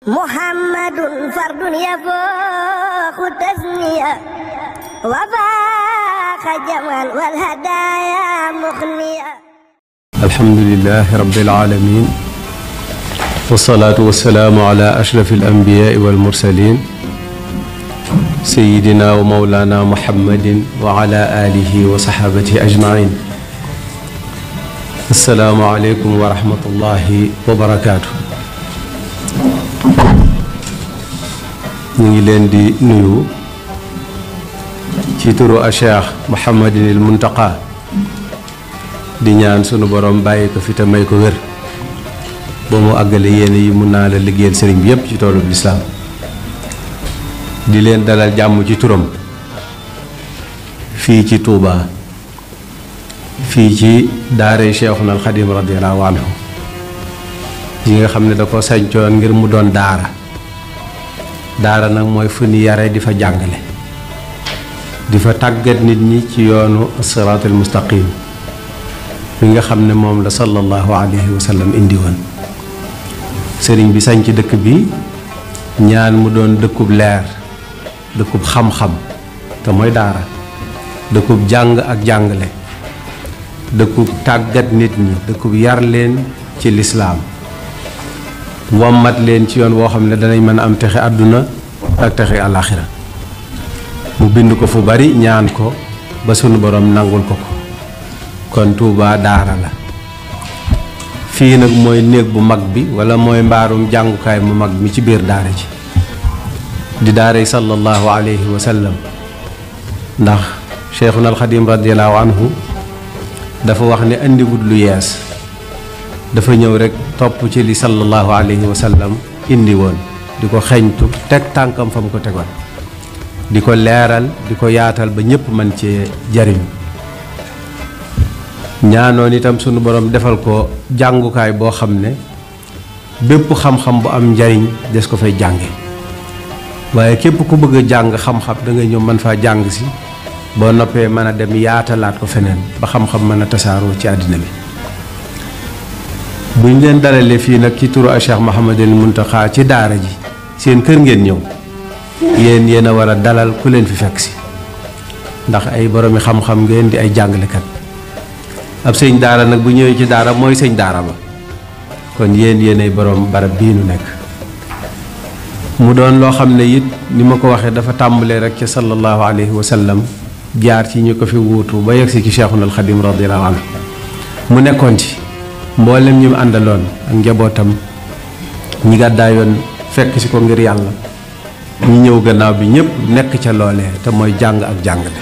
محمد فرد يفوق تثنية وفاق جمعا والهدايا مخنية. الحمد لله رب العالمين والصلاة والسلام على أشرف الأنبياء والمرسلين سيدنا ومولانا محمد وعلى آله وصحابته أجمعين. السلام عليكم ورحمة الله وبركاته. ñu ngi leen di nuyu ci turu Cheikh Mouhamadinil Muntaqa di ñaan sunu borom bàyyi ko fi te may ko wér ba mu àggale yéene yi mun naa la liggéeyal sëriñ bi yépp ci toolu lislaam di leen dalal jàmm ci turam fii ci Touba fii ci daaray Cheikhuna al Xadim radiyallahu anhu yi nga xam ne da ko sañcoon ngir mu doon daara nag mooy fu ñu yare di fa jàngale di fa tàggat nit ñi ci yoonu siraatul mustaqim bi nga xam ne moom la sallallahu alayhi wa sallam indi woon sëriñ bi sañ ci dëkk bi ñaan mu doon dëkkub leer dëkkub xam-xam te mooy daara dëkkub jàng ak jàngale dëkkub tàggat nit ñi dëkkub yar leen ci lislaam wommat leen ci yoon woo xam ne danañ mën a am texe àdduna ak texe àllaaxira mu bind ko fu bari ñaan ko ba sunu borom nangul ko kon Touba daara la fii nag mooy néeg bu mag bi wala mooy mbaarum jàngukaay mu mag mi ci biir daara ji di daaray sallallahu alayhi wa sallam ndax Cheikhuna al Xadim radiyallahu anhu dafa wax ne indiwut lu yees dafa ñëw rek topp ci li sallallahu alayhi wa sallam indi woon di ko xeeñtu teg tànkam fa mu ko tegoon di ko leeral di ko yaatal ba ñépp mën cee jariñu ñaanoon itam sunu borom defal ko jàngukaay boo xam ne bépp xam-xam bu am njariñ des ko fay jànge waaye képp ku bëgg a jàng xam-xam da ngay ñëw mën faa jàng si boo noppee mën a dem yaatalaat ko feneen ba xam-xam mën a tasaaroo ci àddina bi buñ leen dalalee fii nag ci turu Cheikh Mouhamadul Muntaqa ci daara ji seen kër ngeen ñëw yéen a war a dalal ku leen fi fekk si ndax ay boroomi xam-xam ngeen di ay jàngalekat ab sëñ daara nag bu ñëwee ci daara mooy sëñ daara ba kon yéen ay borom barab bii nu nekk mu doon loo xam ne it ni ma ko waxee dafa tàmbalee rek ci sallallahu alayhi wa sallam jaar ci ñu ko fi wuutu ba yegsi ci Cheikhuna al Xadim radiyallahu anhu mu nekkoon ci mboolem ñi mu àndaloon ak njabootam ñi gàddaayoon fekk ci ko ngir yàlla ñi ñëw gannaaw bi ñëpp nekk ca loolee te mooy jàng ak jàngale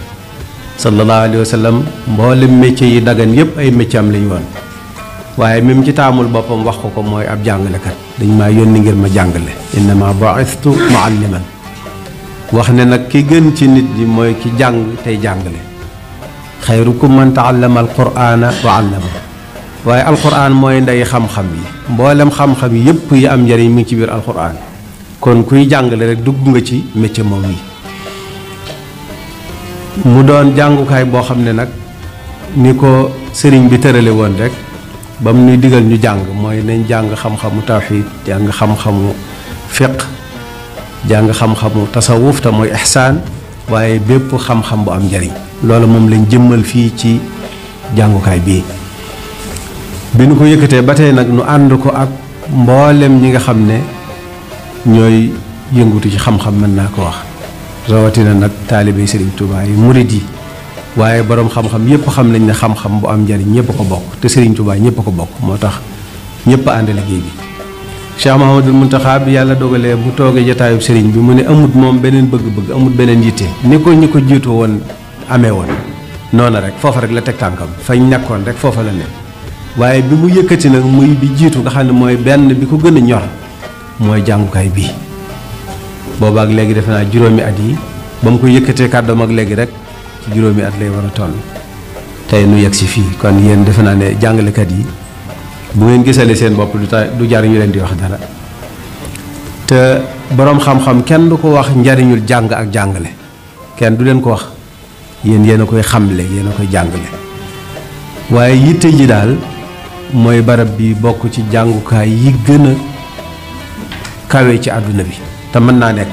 sallallahu alayhi wa sallam mboolem métier yi dagan yëpp ay métier am lañu woon waaye même ci taamul boppam wax ko mooy ab jàngalekat dañ maa yónni ngir ma jàngale innama bu'ithtu mu'alliman wax ne nag ki gën ci nit ñi mooy ki jàng tey jàngale xayrukum man ta'allama al-qur'ana wa 'allama waaye alquran mooy ndey xam-xam yi mboolem xam-xam yi yëpp yi am njariñ mi ngi ci biir alquran kon kuy jàngale rek dugg nga ci métier moom yi mu doon jàngukaay boo xam ne nag ni ko sëriñ bi tërale woon rek ba mu nuy digal ñu jàng mooy nañ jàng xam-xamu tawxiid jàng xam-xamu fiq jàng xam-xamu tasawuf te mooy ihsaan waaye bépp xam-xam bu am njariñ loolu moom lañ jëmmal fii ci jàngukaay bii bi nu ko yëkkatee ba tey nag nu ànd ko ak mboolem ñi nga xam ne ñooy yëngutu ci xam-xam mën naa ko wax rawatina nag taalibe Sëriñ Tuubaa yi murid yi waaye boroom xam-xam yépp xam nañ ne xam-xam bu am njariñ ñépp ko bokk te Sëriñ Tuubaa ñépp ko bokk moo tax ñépp ànd liggéey bi Cheikh Mouhamadul Muntaqa bi yàlla dogalee bu toogee jataayub sëriñ bi mu ne amut moom beneen bëgg-bëgg amut beneen yitte ni ko ñi ko jiitu woon amee woon noona rek foofa rek la teg tànkam fañ nekkoon rek foofa la ne waaye bi mu yëkkati nag muy bi jiitu nga xam ne mooy benn bi ko gën a ñor mooy jàngukaay bii boobaak léegi defe naa juróomi at yi ba mu ko yëkkatee kàddoom ak léegi rek ci juróomi at lay war a toll tey nu yegg si fii kon yéen defe naa ne jàngalekat yi bu ngeen gisalee seen bopp du jar ñu leen di wax dara te boroom xam-xam kenn du ko wax njariñul jàng ak jàngale kenn du leen ko wax yéen a koy xamle yéen a koy jàngale waaye yitte ji daal mooy barab bi bokk ci jàngukaay yi gën a kawe ci àdduna bi te mën naa nekk.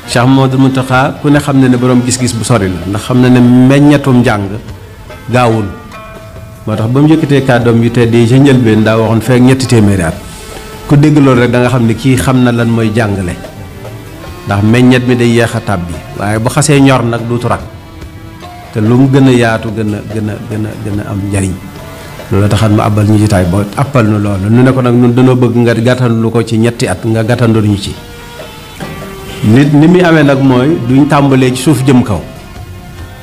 Cheikh Mouhamadou Mountakha ku ne xam ne borom gis-gis bu sori la ndax xam na ne meññatum njàng gaawul moo tax ba mu yëkkatee kàddoom yu tedd yi ca njëlbeen daa waxoon feek ñetti téeméeri at ku dégg loolu rek da nga xam ne kii xam na lan mooy jàngale ndax meññet mi day yeex a tàbbi waaye bu xasee ñor nag duutu rak te lu mu gën a yaatu gën a am njariñ loolu taxat mu àbbal ñu jitaay ba àppal nu loolu nu ne ko nag ñun dañoo bëgg nga gàttandu ko ci ñetti at nga gàttandu ñu ci nit ni muy amee nag mooy duñ tàmbalee ci suuf jëm kaw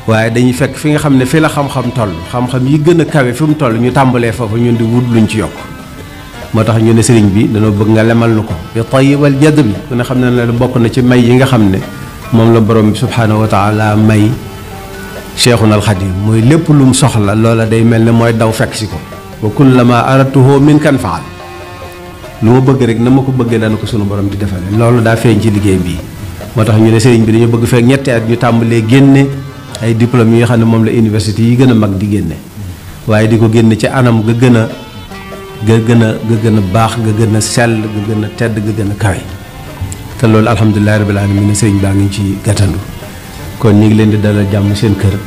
waaye dañuy fekk fi nga xam ne fi la xam-xam toll xam-xam yi gën a kawe fi mu toll ñu tàmbalee foofu ñun di wut luñ ci yokk moo tax ñu ne sëriñ bi dañoo bëgg nga lemal nu ko bi tayyibal jadd bi ku ne xam ne la bokk na ci may yi nga xam ne moom la borom bi subhaanahu wa taala may Cheikhuna al Xadim mooy lépp lu mu soxla loola day mel ne mooy daw fekk si ko wa kullama aradtuhu min kan faal lu ma bëgg rek na ma ko bëggee dana ko sunu borom di defale loolu daa feeñ ci liggéey bii moo tax ñu ne sëriñ bi dañoo bëgg fekk ñetti at ñu tàmbalee génne ay diplôme yi nga xam ne moom la université yi gën a mag di génne waaye di ko génne ci anam ga gën a baax ga gën a sell ga gën a tedd ga gën a kawe te loolu alhamdulilahi rabbil alamin sëriñ baa ngi ci gàttandu kon ñu ngi leen di dalal jàmm seen kër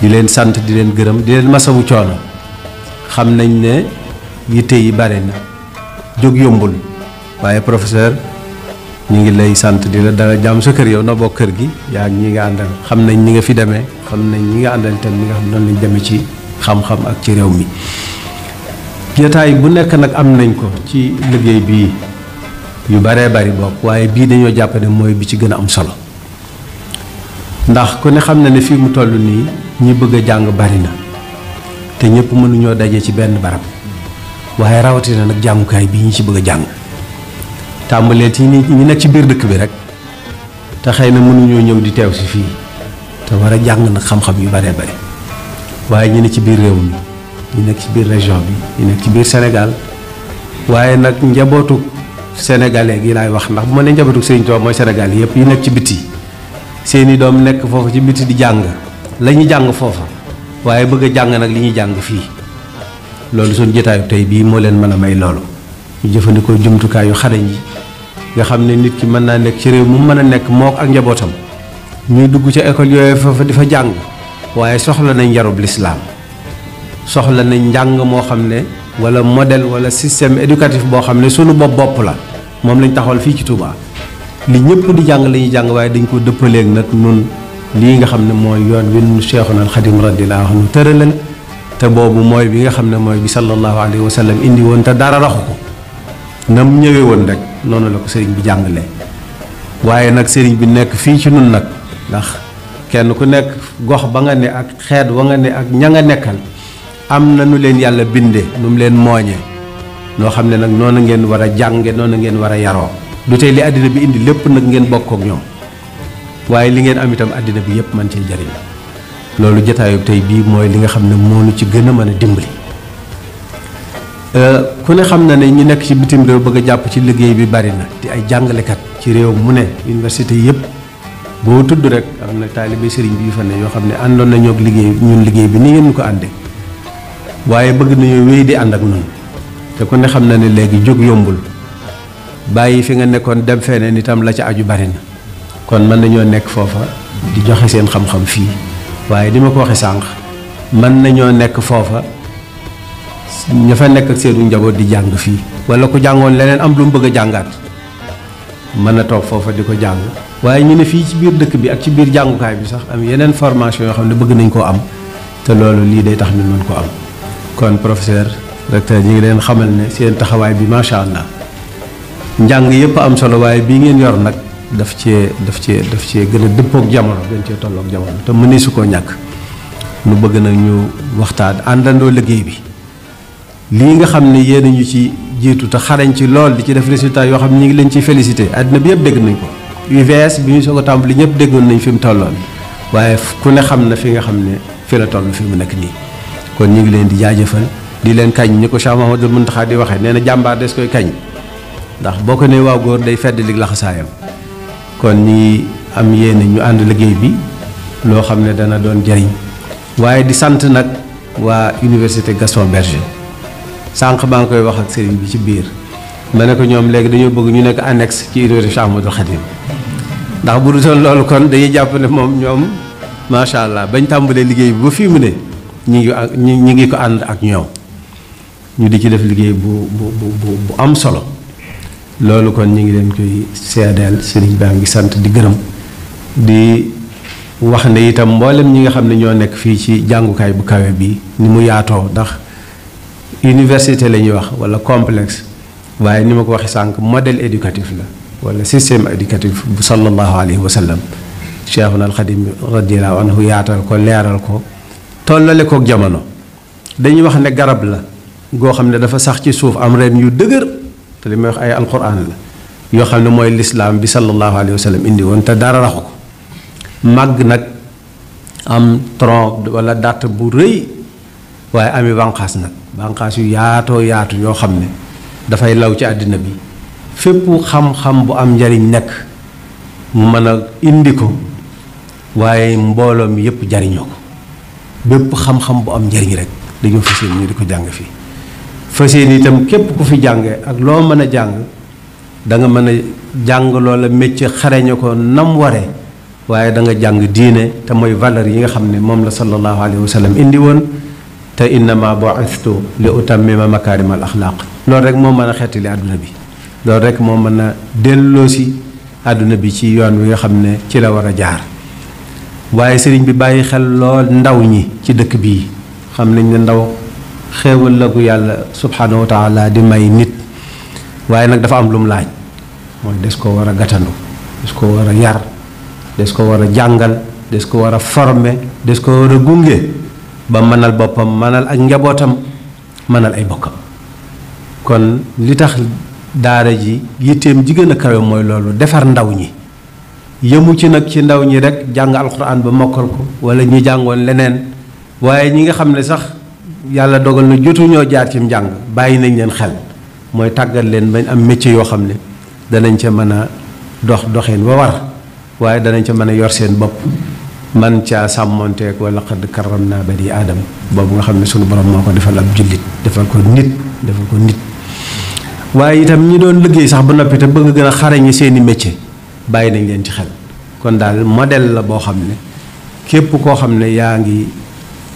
di leen sant di leen gërëm di leen masawu coono xam nañ ne yitte yi bare na jóg yombul waaye professeur ñu ngi lay sant di la dalal jàmm sa kër yow na bokk kër gi yaa ñi nga àndal xam nañ ñi nga fi demee xam nañ ñi nga àndal itam ñi nga xam noonu lañ demee ci xam-xam ak ci réew mi jotaay bu nekk nag am nañ ko ci liggéey bii yu baree bari bokk waaye bii dañoo jàpp ne mooy bi ci gën a am solo ndax ku ne xam na ne fii mu toll nii ñi bëgg a jàng bari na te ñëpp mënuñoo daje ci benn barab waaye rawatina nag jàngukaay bii ñi ci bëgg a jàng tàmbalee ci ñi nekk ci biir dëkk bi rek te xëy na mënuñoo ñëw di teew si fii te war a jàng nag xam-xam yu baree bari waaye ñi ne ci biir réew mi ñi nekk ci biir région bi ñi nekk ci biir Sénégal waaye nag njabootu sénégalais gi laay wax ndax bu ma ne njabootu Sëriñ Tuubaa mooy Sénégal yëpp yi nekk ci biti seeni doom nekk foofu ci biti di jàng la ñuy jàng foofa waaye bëgg a jàng nag li ñuy jàng fii loolu suñ jotaayu tey bii moo leen mën a may loolu ñu jëfandikoo jumtukaay yu xarañ yi nga xam ne nit ki mën naa nekk ci réew mu mën a nekk mook ak njabootam ñuy dugg ca école yooyu foofa di fa jàng waaye soxla nañ yarub lislaam soxla nañ njàng moo xam ne wala modèle wala système éducatif boo xam ne sunu bopp la moom lañ taxawal fii ci Touba li ñëpp di jàng la ñuy jàng waaye dañ ko dëppaleeg nag nun lii nga xam ne mooy yoon wi nu Cheikhuna al Xadim radiyallahu anhu tëralal te boobu mooy bi nga xam ne mooy bi sallallahu alayhi wa sallam indi woon te dara raxu ko na mu ñëwee woon rek noonu la ko sëriñ bi jàngalee waaye nag sëriñ bi nekk fii ci nun nag ndax kenn ku nekk gox ba nga ne ak xeet wa nga ne ak ña nga nekkal am na nu leen yàlla bindee nu mu leen mooñee noo xam ne nag noonu ngeen war a jànge noonu ngeen war a yaroo du tey li àddina bi indi lépp nag ngeen bokk ak ñoom waaye li ngeen am itam àddina bi yëpp man cee jariñ loolu jotaayu tey bii mooy li nga xam ne moo nu ci gën a mën a dimbali ku ne xam na ne ñi nekk ci bitim réew bëgg a jàpp ci liggéey bi bari na di ay jàngalekat ci réew mu ne université yëpp boo tudd rek am na taalibe sëriñ bi yu fa ne yoo xam ne àndoon nañoo ak liggéey bi ni ngeen ko àndee waaye bëgg nañoo wéy di ànd ak noonu te ku ne xam na ne léegi jóg yombul bàyyi fi nga nekkoon dem feneen itam la ca aju bari na kon mën nañoo nekk foofa di joxe seen xam-xam fii waaye di ma ko waxe sànq mën nañoo nekk foofa ña fa nekk ak seenu njaboot di jàng fii wala ku jàngoon leneen am lu mu bëgg a jàngaat mën a toog foofa di ko jàng waaye ñu ne fii ci biir dëkk bi ak ci biir jàngukaay bi sax am yeneen formation yoo xam ne bëgg nañ koo am te loolu lii day tax ñu mën ko am kon professeur recteur ñi ngi leen xamal ne seen taxawaay bi macha allah njàng yëpp am solo waaye bii ngeen yor nag daf cee gën a dëppook jamono gën cee tollook jamono te mënee su koo ñàkk nu bëgg nag ñu waxtaan àndandoo liggéey bi lii nga xam ne yéen ñu ci jiitu te xarañ ci lool di ci def résultat yoo xam ne ñu ngi leen ciy félicité àddina bi yëpp dégg nañ ko UVS bi ñu soog a tàmbali ñëpp déggoon nañ fi mu tolloon waaye ku ne xam na fi nga xam ne fi la toll fi mu nekk nii kon ñu ngi leen di jaajëfal di leen kañ ni ko Cheikh Mouhamadoul Mountakha di waxee nee na jàmbaar des koy kañ ndax boo ko nee waaw góor day fedd lig laxasaayam kon ñi am yéene ñu ànd liggéey bi loo xam ne dana doon jariñ waaye di sant nag waa université Gaston Berger sànq maa ngi koy wax ak sëriñ bi ci biir ma ne ko ñoom léegi dañoo bëgg ñu nekk annexe ci université Cheikh Ahmadul Khadim ndax bu du doon loolu kon dañuy jàpp ne moom ñoom macha allah bañ tàmbalee liggéey bi ba fii mu ne ñi ngi ko ànd ak ñoom ñu di ci def liggéey bu am solo loolu kon ñu ngi leen koy seedeel sëriñ baa ngi sant di gërëm di wax ne itam mboolem ñi nga xam ne ñoo nekk fii ci jàngukaay bu kawe bi ni mu yaatoo ndax université la ñuy wax wala complexe waaye ni ma ko waxee sànq modèle éducatif la wala système éducatif bu sallallahu alayhi wa sallam cheikhuna alxadim radiallahu anhu yaatal ko leeral ko tollale kook jamono dañuy wax ne garab la goo xam ne dafa sax ci suuf am reen yu dëgër te li may wax ay alquran la yoo xam ne mooy lislaam bi sallallahu alayhi wa sallam indi woon te dara raxu ko màgg nag am tronc wala dàtt bu rëy waaye ami bànqaas nag bànqaas yu yaatoo yaatu yoo xam ne dafay law ci àddina bi fépp xam-xam bu am njariñ nekk mu mën a indi ko waaye mbooloo mi yépp jariñoo ko bépp xam-xam bu am njariñ rek dañoo fas yéene ñu di ko jàng fii fas yéene itam képp ku fi jànge ak loo mën a jàng da nga mën a jàng loola métier xareñe ko nam waree waaye da nga jàng diine te mooy valeur yi nga xam ne moom la sallallahu alayhi wa sallam indi woon te innama bu'ithtu li utammima makarim al axlaaq loolu rek moo mën a xettali àdduna bi loolu rek moo mën a delloosi àdduna bi ci yoon wi nga xam ne ci la war a jaar waaye sëriñ bi bàyyi xel lool ndaw ñi ci dëkk bii xam nañ ne ndaw xéewal la gu yàlla subhanahu wa taala di may nit waaye nag dafa am lu mu laaj mooy des ko war a gàttandu des ko war a yar des ko war a jàngal des ko war a former des ko war a gunge ba mënal boppam mënal ak njabootam mënal ay bokkam kon li tax daara ji yitteem ji gën a kawe mooy loolu defar ndaw ñi yëmu ci nag ci ndaw ñi rek jàng alxuraan ba mokkal ko wala ñi jàngoon leneen waaye ñi nga xam ne sax yàlla dogal na jotuñoo jaar ci njàng bàyyi nañ leen xel mooy tàggat leen bañ am métier yoo xam ne danañ ca mën a doxin wa war waaye danañ ca mën a yor seen bopp man caa sàmmonteeg wala xadd karam naa bani aadama boobu nga xam ne sunu borom moo ko defal ab jullit defal ko nit waaye itam ñi doon liggéey sax ba noppi te bëgg gën a xarañi seeni métier bàyyi nañ leen ci xel kon daal modèle la boo xam ne képp koo xam ne yaa ngi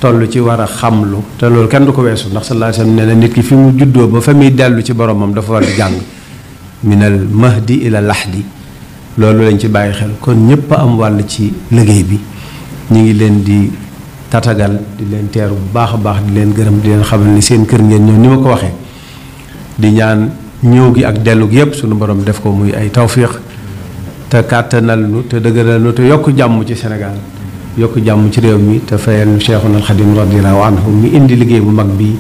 toll ci war a xamlu te loolu kenn du ko weesu ndax sallallahu alayhi wasallam nee na nit ki fi mu juddoo ba fa muy dellu ci boromam dafa war di jàng minal mahdi ila lahdi loolu lañ ci bàyyi xel kon ñëpp am wàll ci liggéey bi ñu ngi leen di tatagal di leen teeru bu baax a baax di leen gërëm di leen xamal ni seen kër ngeen ñëw ni ma ko waxee di ñaan ñëw gi ak dellu gi yëpp sunu borom def ko muy ay tawfiix te kàttanal nu te dëgëral nu te yokk jàmm ci Sénégal yokk jàmm ci réew mi te fayal nu Cheikhuna al Xadim radiyallahu anhu mi indi liggéey bu mag bii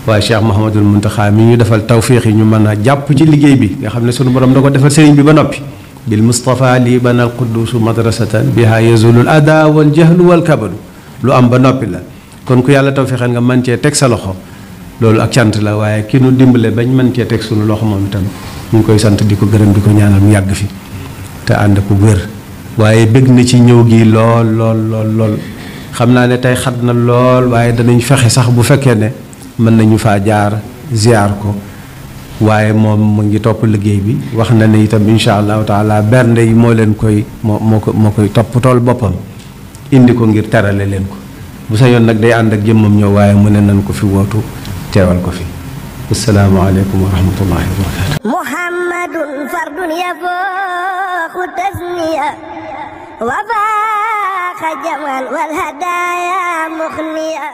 waaye Cheikh Mouhamadul Muntaxa mi ñu defal tawfiix yi ñu mën a jàpp ci liggéey bi nga xam ne sunu borom da ko defal sëriñ bi ba noppi bil Mustafa lii bana al quddus madrasatan biha yazulul ada wal jahlu wal kabadu lu am ba noppi la kon ku yàlla tawfiixal nga mën cee teg sa loxo loolu ak cant la waaye ki nu dimbale bañ mën cee teg sunu loxo moom itam ñu ngi koy sant di ko gërëm di ko ñaanal mu yàgg fi te ànd ko wér waaye bëgg na ci ñëw gi lool xam naa ne tey xat na lool waaye danañ fexe sax bu fekkee ne mën nañu faa jaar ziar ko waaye moom mu ngi topp liggéey bi wax na ne itam insha allahu taala bernde yi moo leen koy moo koy topp tool boppam indi ko ngir terale leen ko bu sa yoon nag day ànd ak jëmmam ñëw waaye mu ne nañ ko fi wootu teewal ko fi assalaamu aleykum wa rahmatullahi wa barakatu muhammadun fardun yafooxu tasniya wa faaxa jaman wal hadaaya muxniya